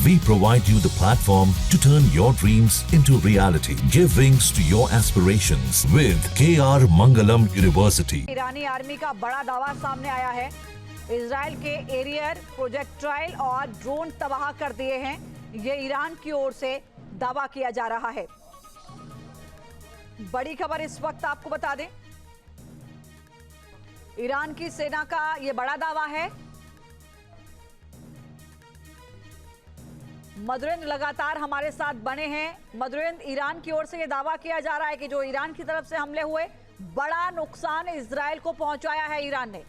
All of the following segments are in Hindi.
We provide you the platform to turn your dreams into reality. Give wings to your aspirations with KR Mangalam University. Irani army का बड़ा दावा सामने आया है। इजराइल के एरियर प्रोजेक्टाइल और ड्रोन तबाह कर दिए हैं। ये ईरान की ओर से दावा किया जा रहा है। बड़ी खबर इस वक्त आपको बता दें, ईरान की सेना का ये बड़ा दावा है। मधुरेंद्र लगातार हमारे साथ बने हैं। मधुरेंद्र, ईरान की ओर से ये दावा किया जा रहा है कि जो ईरान की तरफ से हमले हुए, बड़ा नुकसान इजराइल को पहुंचाया है ईरान ने।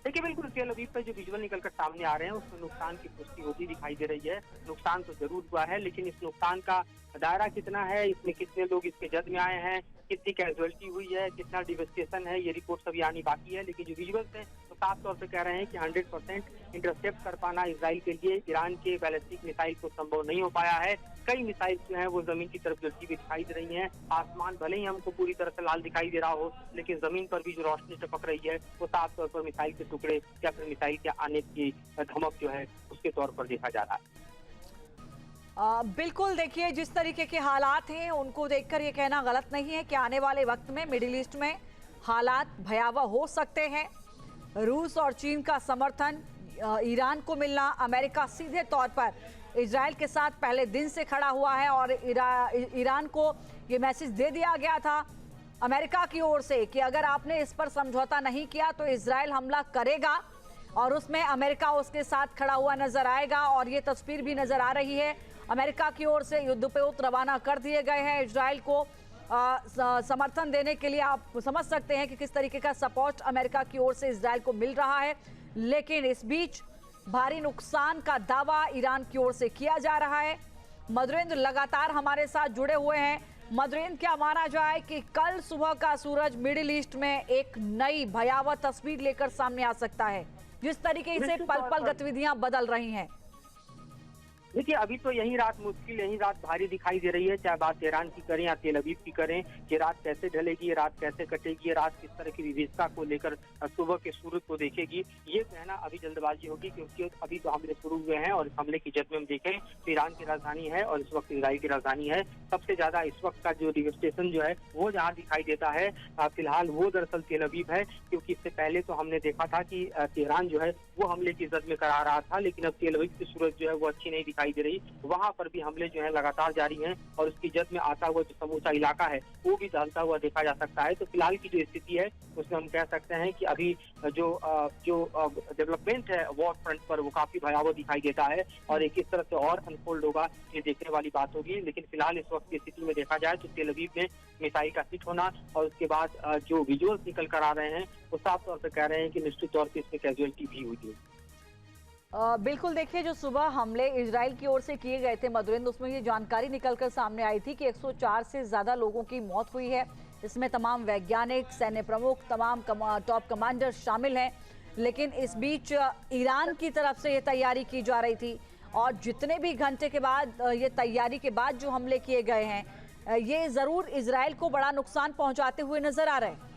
देखिए, बिल्कुल तेल अवीव पर जो विजुअल निकलकर सामने आ रहे हैं उसमें नुकसान की पुष्टि होती दिखाई दे रही है। नुकसान तो जरूर हुआ है, लेकिन इस नुकसान का दायरा कितना है, इसमें कितने लोग इसके जद में आए हैं, कितनी कैजुअलिटी हुई है, कितना डिवेस्टेशन है, ये रिपोर्ट सभी आनी बाकी है। लेकिन जो विजुअल्स हैं तो साफ तौर पे कह रहे हैं कि 100% इंटरसेप्ट कर पाना इजराइल के लिए ईरान के बैलिस्टिक मिसाइल को संभव नहीं हो पाया है। कई मिसाइल जो है वो जमीन की तरफ जलती हुई दिखाई दे रही हैं। आसमान भले ही हमको पूरी तरह से लाल दिखाई दे रहा हो, लेकिन जमीन पर भी जो रोशनी टपक रही है वो साफ तौर पर मिसाइल के टुकड़े या फिर मिसाइल के आने की धमक जो है उसके तौर पर देखा जा रहा है। बिल्कुल, देखिए जिस तरीके के हालात हैं उनको देखकर ये कहना गलत नहीं है कि आने वाले वक्त में मिडिल ईस्ट में हालात भयावह हो सकते हैं। रूस और चीन का समर्थन ईरान को मिलना, अमेरिका सीधे तौर पर इजराइल के साथ पहले दिन से खड़ा हुआ है और ईरान को ये मैसेज दे दिया गया था अमेरिका की ओर से कि अगर आपने इस पर समझौता नहीं किया तो इजराइल हमला करेगा, और उसमें अमेरिका उसके साथ खड़ा हुआ नजर आएगा। और ये तस्वीर भी नजर आ रही है, अमेरिका की ओर से युद्धपोत रवाना कर दिए गए हैं इजराइल को समर्थन देने के लिए। आप समझ सकते हैं कि किस तरीके का सपोर्ट अमेरिका की ओर से इजराइल को मिल रहा है। लेकिन इस बीच भारी नुकसान का दावा ईरान की ओर से किया जा रहा है। मधुरेंद्र लगातार हमारे साथ जुड़े हुए हैं। मधुरेंद्र, क्या माना जाए कि कल सुबह का सूरज मिडिल ईस्ट में एक नई भयावह तस्वीर लेकर सामने आ सकता है, जिस तरीके से पल पल गतिविधियां बदल रही हैं? देखिए, अभी तो यही रात मुश्किल, यही रात भारी दिखाई दे रही है। चाहे बात तेहरान की करें या तेल अवीव की करें, ये रात कैसे ढलेगी, ये रात कैसे कटेगी, ये रात किस तरह की विविधता को लेकर सुबह के सूरज को देखेगी, ये कहना अभी जल्दबाजी होगी। क्योंकि अभी तो हमले शुरू हुए हैं और इस हमले की जद में हम देखें तो ईरान की राजधानी है और इस वक्त इजराइल की राजधानी है। सबसे ज्यादा इस वक्त का जो डिवेस्टेशन जो है वो जहाँ दिखाई देता है फिलहाल वो दरअसल तेल अवीव है। क्योंकि इससे पहले तो हमने देखा था कि तेहरान जो है वो हमले की जद में करा रहा था, लेकिन अब तेल अवीव की सूरज जो है वो अच्छी नहीं दिखाई दे रही। वहां पर भी हमले जो है लगातार जारी हैं और उसकी जद में आता हुआ जो समूचा इलाका है वो भी ढलता हुआ देखा जा सकता है। तो फिलहाल की जो स्थिति है उसमें हम कह सकते हैं कि अभी जो डेवलपमेंट है वॉर फ्रंट पर वो काफी भयावह दिखाई देता है और एक किस तरह से और अनफोल्ड होगा ये देखने वाली बात होगी। लेकिन फिलहाल इस वक्त की स्थिति में देखा जाए तो तेल अवीव में मिसाइल का हिट होना और उसके बाद जो विजुअल्स निकल कर आ रहे हैं वो साफ तौर पर कह रहे हैं कि निश्चित तौर पर इसमें कैजुअलिटी भी हुई है। बिल्कुल, देखिए जो सुबह हमले इजराइल की ओर से किए गए थे मधुरेंद्र, उसमें ये जानकारी निकलकर सामने आई थी कि 104 से ज्यादा लोगों की मौत हुई है। इसमें तमाम वैज्ञानिक, सैन्य प्रमुख, तमाम टॉप कमांडर शामिल हैं। लेकिन इस बीच ईरान की तरफ से ये तैयारी की जा रही थी और जितने भी घंटे के बाद ये तैयारी के बाद जो हमले किए गए हैं ये जरूर इजराइल को बड़ा नुकसान पहुंचाते हुए नजर आ रहे हैं।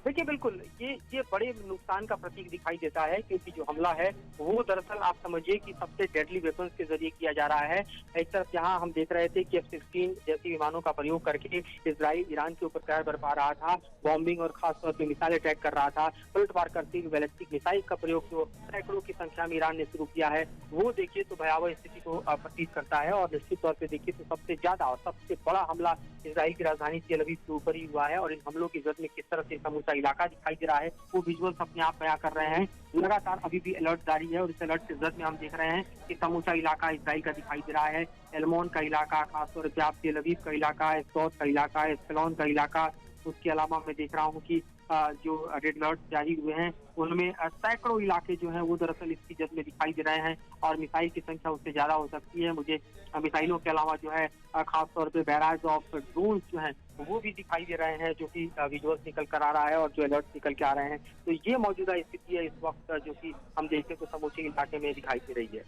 देखिए, बिल्कुल ये बड़े नुकसान का प्रतीक दिखाई देता है। क्योंकि जो हमला है वो दरअसल आप समझिए कि सबसे डेडली वेपन्स के जरिए किया जा रहा है। एक तरफ जहां हम देख रहे थे कि F-16 जैसी विमानों का प्रयोग करके इजराइल ईरान के ऊपर कहर बरपा रहा था, बॉम्बिंग और खासतौर पर मिसाइल अटैक कर रहा था, पलटवार करती हुई बैलिस्टिक मिसाइल का प्रयोग जो सैकड़ों की संख्या में ईरान ने शुरू किया है वो देखिए तो भयावह स्थिति को प्रतीत करता है। और निश्चित तौर पर देखिए तो सबसे ज्यादा और सबसे बड़ा हमला इजराइल की राजधानी तेल अवीव के ऊपर ही हुआ है। और इन हमलों की जद में किस तरह से समूचा इलाका दिखाई दे रहा है वो विजुअल्स अपने आप बयां कर रहे हैं। लगातार अभी भी अलर्ट जारी है और इस अलर्ट के जद में हम देख रहे हैं कि समूचा इलाका इजराइल का दिखाई दे रहा है। एलमोन का इलाका, खासतौर पर आप तेल अवीव का इलाका, एस्कॉट का इलाका, एस्कलोन का इलाका, उसके अलावा मैं देख रहा हूँ कि जो रेड अलर्ट जारी हुए हैं उनमें सैकड़ों इलाके जो हैं वो दरअसल इसकी जद में दिखाई दे रहे हैं और मिसाइल की संख्या उससे ज्यादा हो सकती है। मुझे मिसाइलों के अलावा जो है खासतौर पे बैराज ऑफ ड्रोन जो हैं वो भी दिखाई दे रहे हैं, जो कि विजुअल्स निकल कर आ रहा है और जो अलर्ट निकल के आ रहे हैं। तो ये मौजूदा स्थिति है इस वक्त जो कि हम देखें तो समूचे इलाके में दिखाई दे रही है।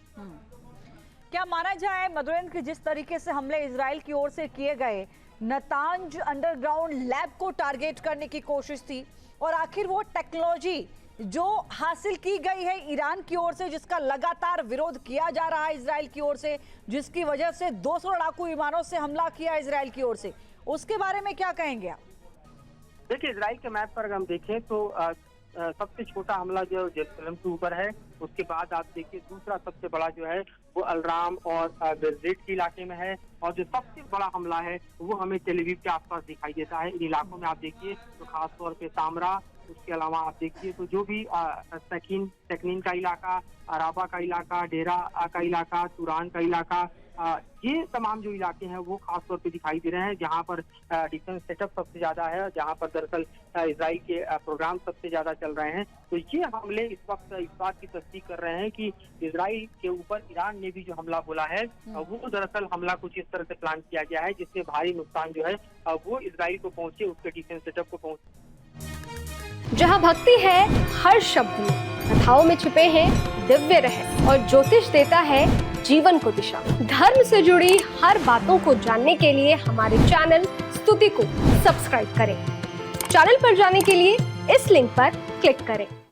क्या माना जाए मधुरेंद्र कि जिस तरीके से हमले इजराइल की ओर से किए गए, नतांज अंडरग्राउंड लैब को टारगेट करने की कोशिश थी और आखिर वो टेक्नोलॉजी जो हासिल की गई है ईरान की ओर से, जिसका लगातार विरोध किया जा रहा है इजराइल की ओर से, जिसकी वजह से 200 लड़ाकू विमानों से हमला किया इजराइल की ओर से, उसके बारे में क्या कहेंगे आप? देखिए, इजराइल के मैप पर अगर हम देखें तो सबसे छोटा हमला जो जेरूसलम के ऊपर है, उसके बाद आप देखिए दूसरा सबसे बड़ा जो है वो अलराम और बेरजेट के इलाके में है, और जो सबसे बड़ा हमला है वो हमें तेल अवीव के आसपास दिखाई देता है। इन इलाकों में आप देखिए तो खास तौर पे सामरा, उसके अलावा आप देखिए तो जो भी तकनीन का इलाका, अराबा का इलाका, डेरा का इलाका, तुरान का इलाका, ये तमाम जो इलाके हैं वो खास तौर पे दिखाई दे रहे हैं, जहां पर डिफेंस सेटअप सबसे ज्यादा है, जहां पर दरअसल इजराइल के प्रोग्राम सबसे ज्यादा चल रहे हैं। तो ये हमले इस वक्त इस बात की तस्दीक कर रहे हैं कि इजराइल के ऊपर ईरान ने भी जो हमला बोला है वो दरअसल हमला कुछ इस तरह से प्लान किया गया है जिससे भारी नुकसान जो है वो इजराइल को पहुंचे, उसके डिफेंस सेटअप को पहुंचे। जहां भक्ति है हर शब्द में, कथाओं में छुपे हैं दिव्य रहस्य, और ज्योतिष देता है जीवन को दिशा। धर्म से जुड़ी हर बातों को जानने के लिए हमारे चैनल स्तुति को सब्सक्राइब करें। चैनल पर जाने के लिए इस लिंक पर क्लिक करें।